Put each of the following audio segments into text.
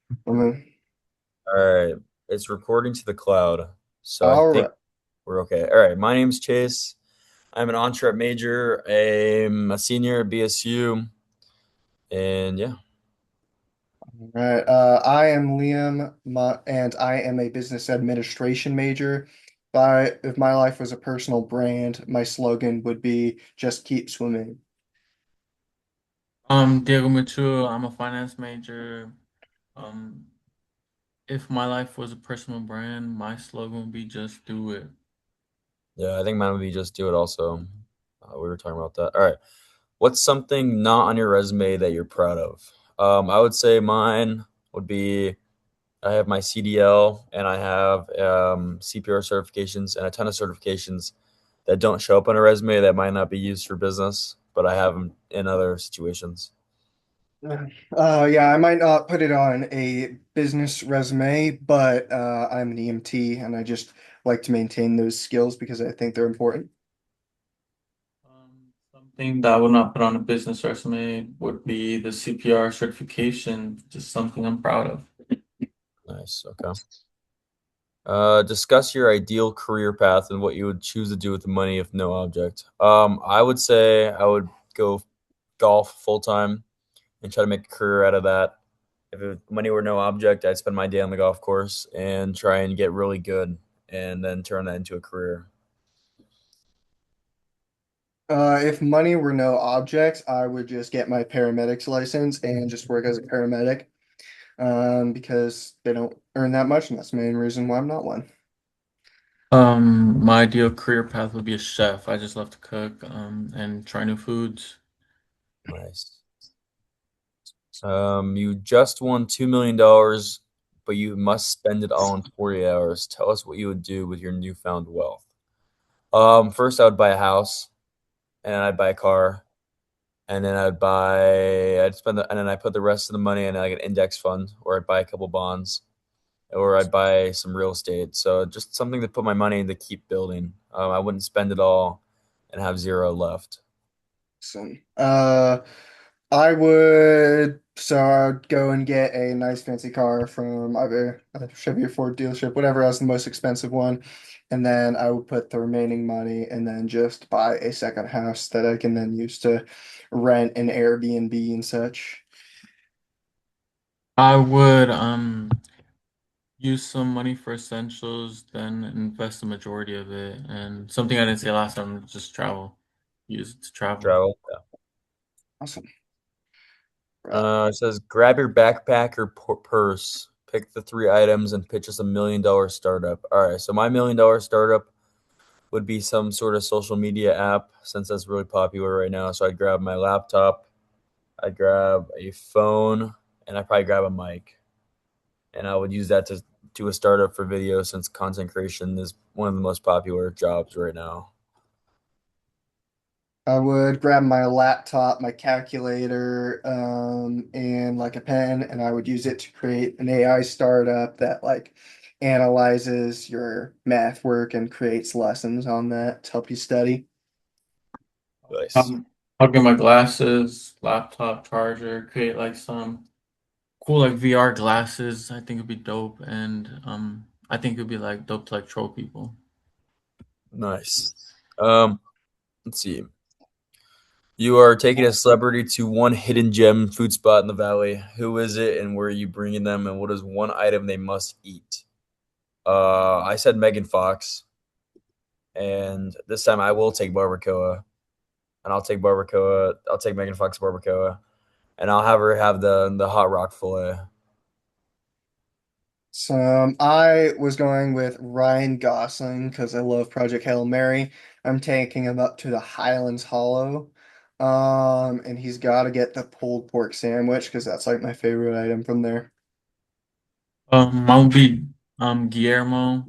Um, All right, it's recording to the cloud, so I all think right. we're okay. All right, my name's Chase. I'm an entrepreneur major. I'm a senior at BSU, and yeah, All right. I am Liam, and I am a business administration major. If my life was a personal brand, my slogan would be "Just keep swimming." I'm Diego Mature. I'm a finance major. Um, if my life was a personal brand, my slogan would be just do it. yeah, I think mine would be just do it. Also, we were talking about that. All right, what's something not on your resume that you're proud of? I would say mine would be I have my CDL and I have CPR certifications and a ton of certifications that don't show up on a resume that might not be used for business, but I have them in other situations. Yeah, I might not put it on a business resume, but I'm an EMT and I just like to maintain those skills because I think they're important. Something that I would not put on a business resume would be the CPR certification, just something I'm proud of. Nice. Okay. Discuss your ideal career path and what you would choose to do with the money if no object. I would say I would go golf full time and try to make a career out of that. Money were no object, I'd spend my day on the golf course and try and get really good and then turn that into a career. If money were no object, I would just get my paramedic's license and just work as a paramedic. Because they don't earn that much, and that's the main reason why I'm not one. My ideal career path would be a chef. I just love to cook, and try new foods. Nice. You just won $2 million, but you must spend it all in 40 hours. Tell us what you would do with your newfound wealth. First I would buy a house and I'd buy a car and then I'd spend and then I put the rest of the money in like an index fund or I'd buy a couple bonds or I'd buy some real estate. So just something to put my money in to keep building. I wouldn't spend it all and have zero left. So, I would, so I'd go and get a nice fancy car from either a Chevy or Ford dealership, whatever has the most expensive one. And then I would put the remaining money and then just buy a second house that I can then use to rent an Airbnb and such. I would use some money for essentials, then invest the majority of it. And something I didn't say last time, just travel. Use it to travel. Travel. Awesome. It says grab your backpack or purse, pick the three items, and pitch us $1 million startup. All right, so my $1 million startup would be some sort of social media app since that's really popular right now. So I'd grab my laptop, I'd grab a phone, and I'd probably grab a mic, and I would use that to do a startup for video since content creation is one of the most popular jobs right now. I would grab my laptop, my calculator, and like a pen, and I would use it to create an AI startup that like analyzes your math work and creates lessons on that to help you study. Nice. Um, I'll get my glasses, laptop, charger, create like some cool like VR glasses. I think it'd be dope, and I think it'd be like dope to like troll people. Nice. Um, let's see. You are taking a celebrity to one hidden gem food spot in the valley. Who is it, and where are you bringing them, and what is one item they must eat? I said Megan Fox, and this time I will take barbacoa, and I'll take barbacoa. I'll take Megan Fox barbacoa, and I'll have her have the hot rock fillet. So I was going with Ryan Gosling because I love Project Hail Mary. I'm taking him up to the Highlands Hollow. And he's got to get the pulled pork sandwich because that's like my favorite item from there. I would be Guillermo,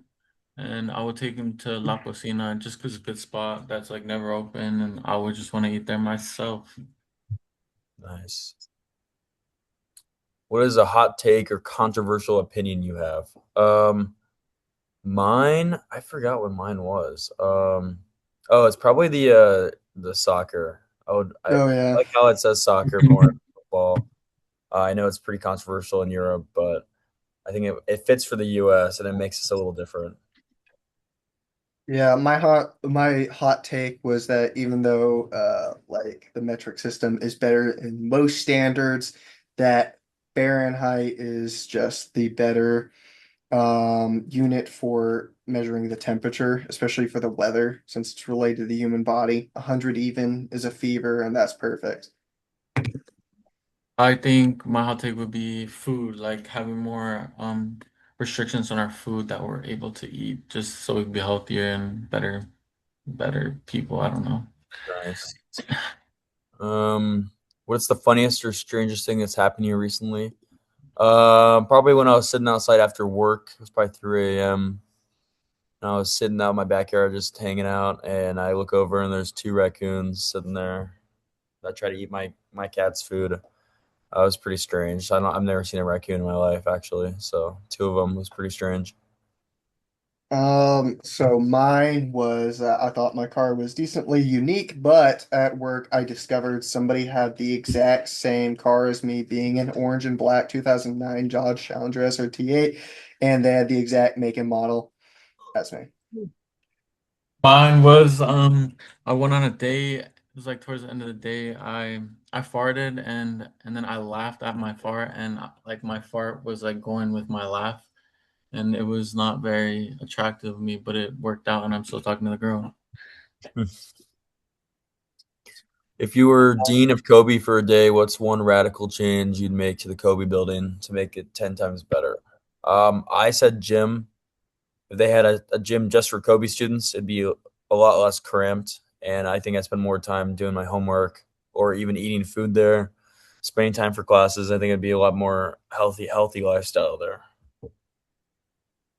and I would take him to La Cocina just because it's a good spot that's like never open, and I would just want to eat there myself. Nice. What is a hot take or controversial opinion you have? Mine. I forgot what mine was. Oh, it's probably the soccer. I Oh I yeah. like how it says soccer more than football. I know it's pretty controversial in Europe, but I think it fits for the US and it makes us a little different. Yeah, my hot take was that even though like the metric system is better in most standards, that Fahrenheit is just the better unit for measuring the temperature, especially for the weather, since it's related to the human body. 100 even is a fever, and that's perfect. I think my hot take would be food, like having more restrictions on our food that we're able to eat, just so we can be healthier and better people. I don't know. Nice. Um, what's the funniest or strangest thing that's happened to you recently? Probably when I was sitting outside after work. It was probably 3 a.m. And I was sitting out in my backyard just hanging out, and I look over and there's two raccoons sitting there that try to eat my cat's food. Was pretty strange. I've never seen a raccoon in my life actually. So two of them was pretty strange. So mine was I thought my car was decently unique, but at work I discovered somebody had the exact same car as me, being an orange and black 2009 Dodge Challenger SRT8, and they had the exact make and model. That's me. Mine was I went on a date. It was like towards the end of the day. I farted and then I laughed at my fart and like my fart was like going with my laugh and it was not very attractive of me, but it worked out and I'm still talking to the girl. If you were dean of Kobe for a day, what's one radical change you'd make to the Kobe building to make it 10 times better? I said gym. If they had a gym just for Kobe students, it'd be a lot less cramped. And I think I spend more time doing my homework or even eating food there, spending time for classes. I think it'd be a lot more healthy lifestyle there.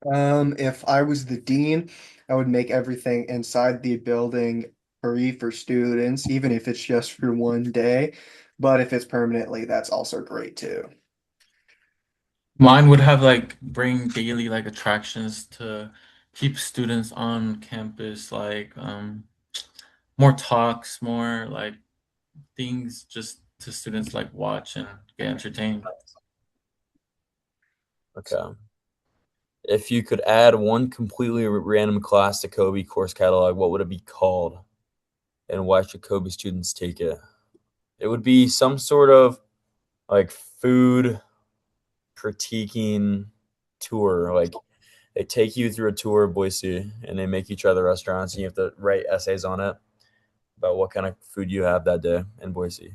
If I was the dean, I would make everything inside the building free for students, even if it's just for one day. But if it's permanently, that's also great too. Mine would have like bring daily like attractions to keep students on campus, like more talks, more like things just to students like watch and get entertained. Okay. If you could add one completely random class to Kobe course catalog, what would it be called? And why should Kobe students take it? It would be some sort of like food critiquing tour. Like they take you through a tour of Boise and they make you try the restaurants and you have to write essays on it about what kind of food you have that day in Boise.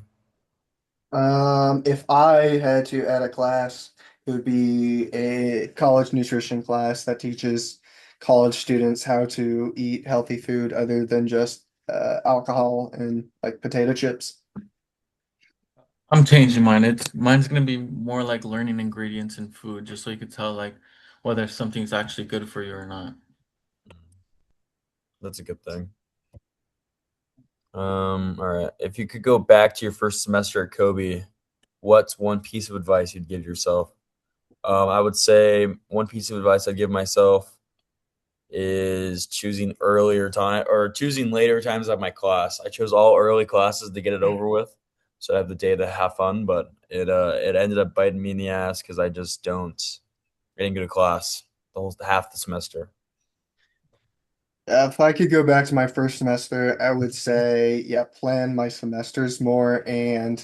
If I had to add a class, it would be a college nutrition class that teaches college students how to eat healthy food other than just alcohol and like potato chips. I'm changing mine. Mine's gonna be more like learning ingredients in food, just so you could tell like whether something's actually good for you or not. That's a good thing. All right. If you could go back to your first semester at Kobe, what's one piece of advice you'd give yourself? I would say one piece of advice I'd give myself is choosing earlier time or choosing later times of my class. I chose all early classes to get it over with, so I have the day to have fun. But it ended up biting me in the ass because I didn't go to class the whole half the semester. If I could go back to my first semester, I would say, yeah, plan my semesters more and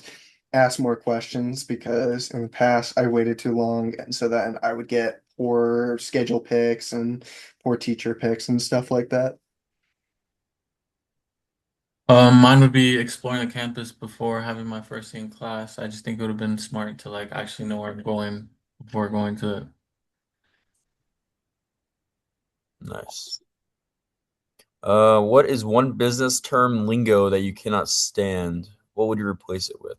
ask more questions because in the past I waited too long, and so then I would get poor schedule picks and poor teacher picks and stuff like that. Mine would be exploring the campus before having my first day in class. I just think it would have been smart to like actually know where I'm going before going to it. Nice. What is one business term lingo that you cannot stand? What would you replace it with?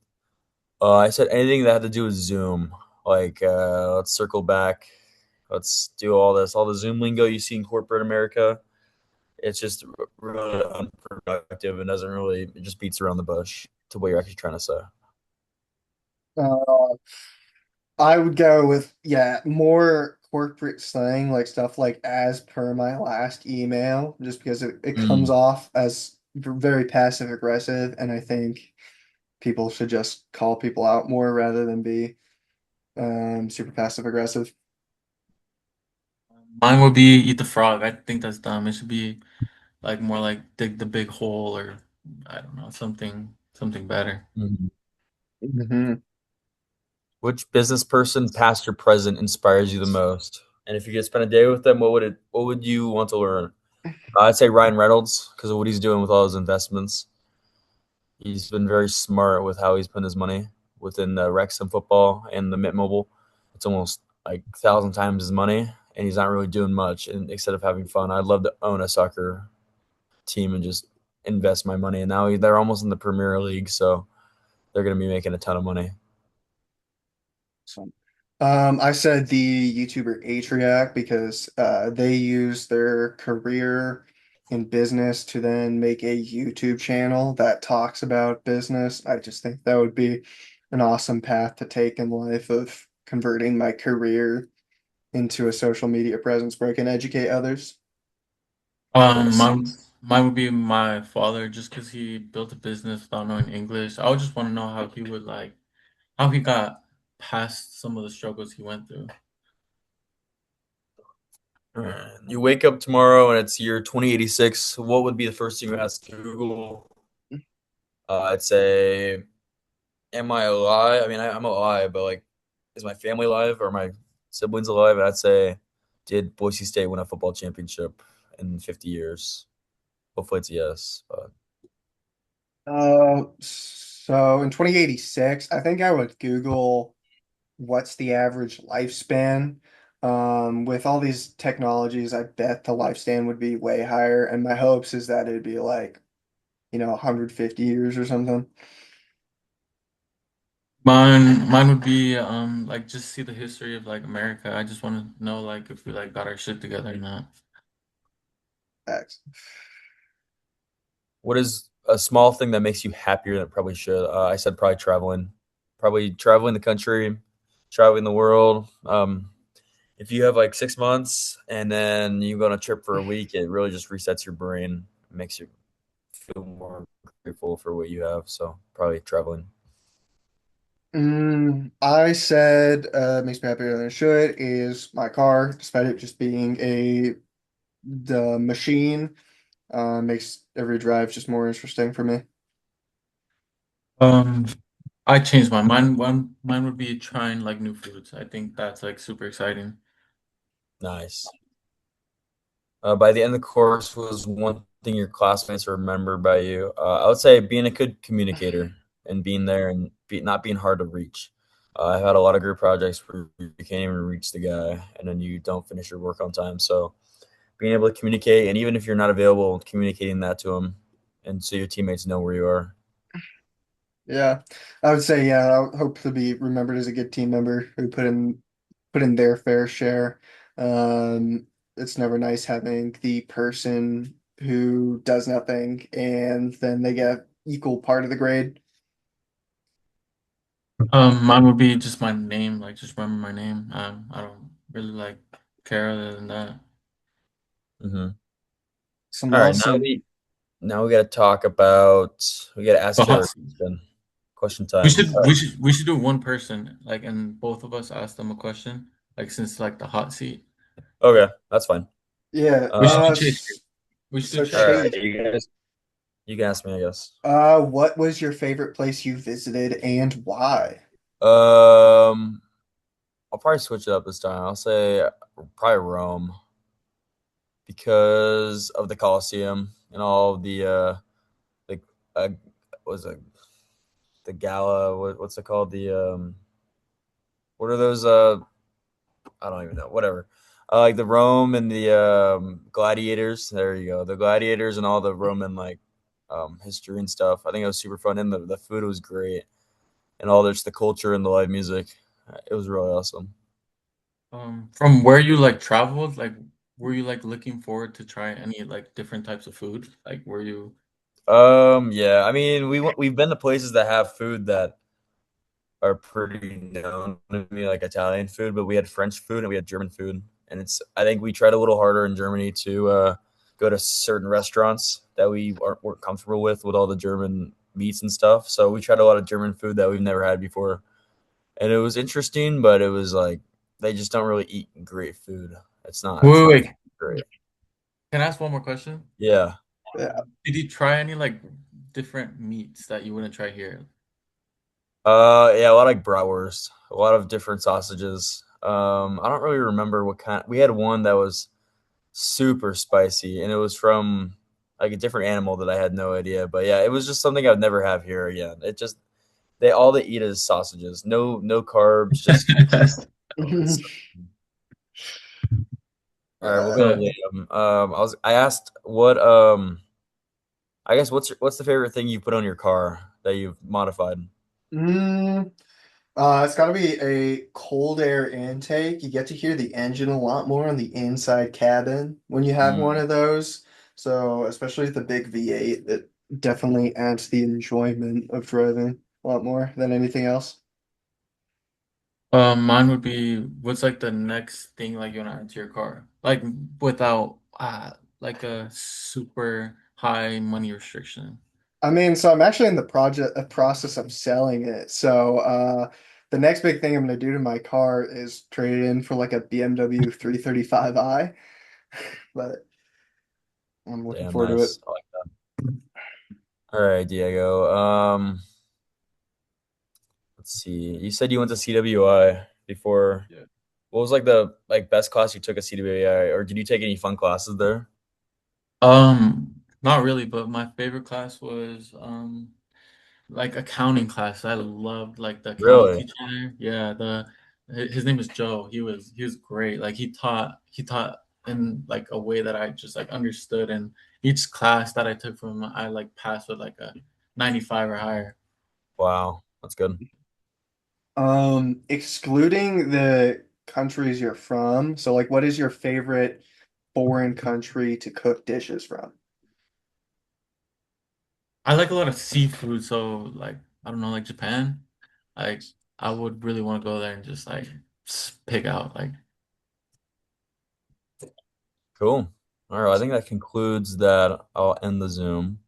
I said anything that had to do with Zoom. Like, let's circle back. Let's do all this. All the Zoom lingo you see in corporate America. It's just really unproductive and doesn't really, it just beats around the bush to what you're actually trying to say. Uh, I would go with, yeah, more corporate slang, like stuff like as per my last email, just because it comes Mm, off as very passive aggressive, and I think people should just call people out more rather than be super passive aggressive. Mine would be eat the frog. I think that's dumb. It should be like more like dig the big hole or I don't know, something better. Mhm. Hmm. Which business person, past or present, inspires you the most? And if you could spend a day with them, what would you want to learn? I'd say Ryan Reynolds because of what he's doing with all his investments. He's been very smart with how he's putting his money within the Wrexham football and the Mint Mobile. It's almost like 1,000 times his money, and he's not really doing much. And instead of having fun, I'd love to own a soccer team and just invest my money. And now they're almost in the Premier League, so they're going to be making a ton of money. So, I said the YouTuber Atriac because they use their career in business to then make a YouTube channel that talks about business. I just think that would be an awesome path to take in life of converting my career into a social media presence where I can educate others. Nice. Mine would be my father just because he built a business without knowing English. I would just want to know how he would like how he got past some of the struggles he went through. You wake up tomorrow and it's year 2086. What would be the first thing you ask Google? I'd say, am I alive? I mean, I'm alive, but like, is my family alive? Or my siblings alive? And I'd say, did Boise State win a football championship in 50 years? Hopefully it's a yes. But So in 2086, I think I would Google what's the average lifespan. With all these technologies, I bet the lifespan would be way higher, and my hopes is that it'd be like, 150 years or something. Mine would be like just see the history of like America. I just want to know like if we like got our shit together or not. X. what is a small thing that makes you happier than it probably should? I said probably traveling the country, traveling the world. If you have like 6 months and then you go on a trip for a week, it really just resets your brain, makes you feel more grateful for what you have. So probably traveling. I said makes me happier than it should is my car, despite it just being the machine, makes every drive just more interesting for me. Um, I changed my mind. Mine would be trying like new foods. I think that's like super exciting. Nice. By the end of the course, was one thing your classmates remember by you? I would say being a good communicator and being there and not being hard to reach. I've had a lot of group projects where you can't even reach the guy, and then you don't finish your work on time. So being able to communicate, and even if you're not available, communicating that to them, and so your teammates know where you are. Yeah, I would say yeah. I would hope to be remembered as a good team member who put in their fair share. It's never nice having the person who does nothing and then they get equal part of the grade. Mine would be just my name. Like just remember my name. I don't really like care other than that. Hmm. Some All right, awesome. now we got to talk about we got to ask The each other hot a seat. question. Question time. We should do one person like and both of us ask them a question like since like the hot seat. Okay, that's fine. Yeah. We should do Um, Chase. We should do So all Chase. right, Chase, you can ask me, I guess. what was your favorite place you visited and why? Um, I'll probably switch it up this time. I'll say probably Rome because of the Colosseum and all of the what was it the gala? What's it called? What are those? I don't even know. Whatever. Like the Rome and the gladiators. There you go. The gladiators and all the Roman like history and stuff. I think it was super fun, and the food was great, and all there's the culture and the live music. It was really awesome. From where you like traveled, like were you like looking forward to try any like different types of food? Like were you Yeah. I mean, we've been to places that have food that are pretty known to me, like Italian food, but we had French food and we had German food, and it's I think we tried a little harder in Germany to go to certain restaurants that weren't comfortable with all the German meats and stuff. So we tried a lot of German food that we've never had before, and it was interesting, but it was like they just don't really eat great food. It's Wait, not wait, wait. great. Can I ask one more question? Yeah. Yeah. Did you try any like different meats that you wouldn't try here? Yeah, a lot of bratwurst, a lot of different sausages. I don't really remember what kind. We had one that was super spicy, and it was from like a different animal that I had no idea. But yeah, it was just something I'd never have here again. It just they eat is sausages, no carbs, just it's, all right. We'll go to Uh, But Liam. I asked what I guess what's the favorite thing you put on your car that you've modified? mm, it's got to be a cold air intake. You get to hear the engine a lot more on the inside cabin when you have one Mm, of those. So, especially the big V8, it definitely adds the enjoyment of driving a lot more than anything else. mine would be what's like the next thing like you want to add to your car? Like without like a super high money restriction. I mean, so I'm actually in the process of selling it. So, the next big thing I'm going to do to my car is trade it in for like a BMW 335i, but I'm looking damn forward to it. nice. I like that. All right, Diego. Let's see. You said you went to CWI before. Yeah. What was like the best class you took at CWI, or did you take any fun classes there? Not really, but my favorite class was like accounting class. I loved like the accounting Really? teacher there. Yeah, his name is Joe. He was great. Like he taught in like a way that I just like understood, and each class that I took from him, I like passed with like a 95 or higher. Wow, that's good. Excluding the countries you're from, so like what is your favorite foreign country to cook dishes from? I like a lot of seafood, so like I don't know, like Japan. Like I would really want to go there and just like pick out like Cool. All right, I think that concludes that. I'll end the Zoom.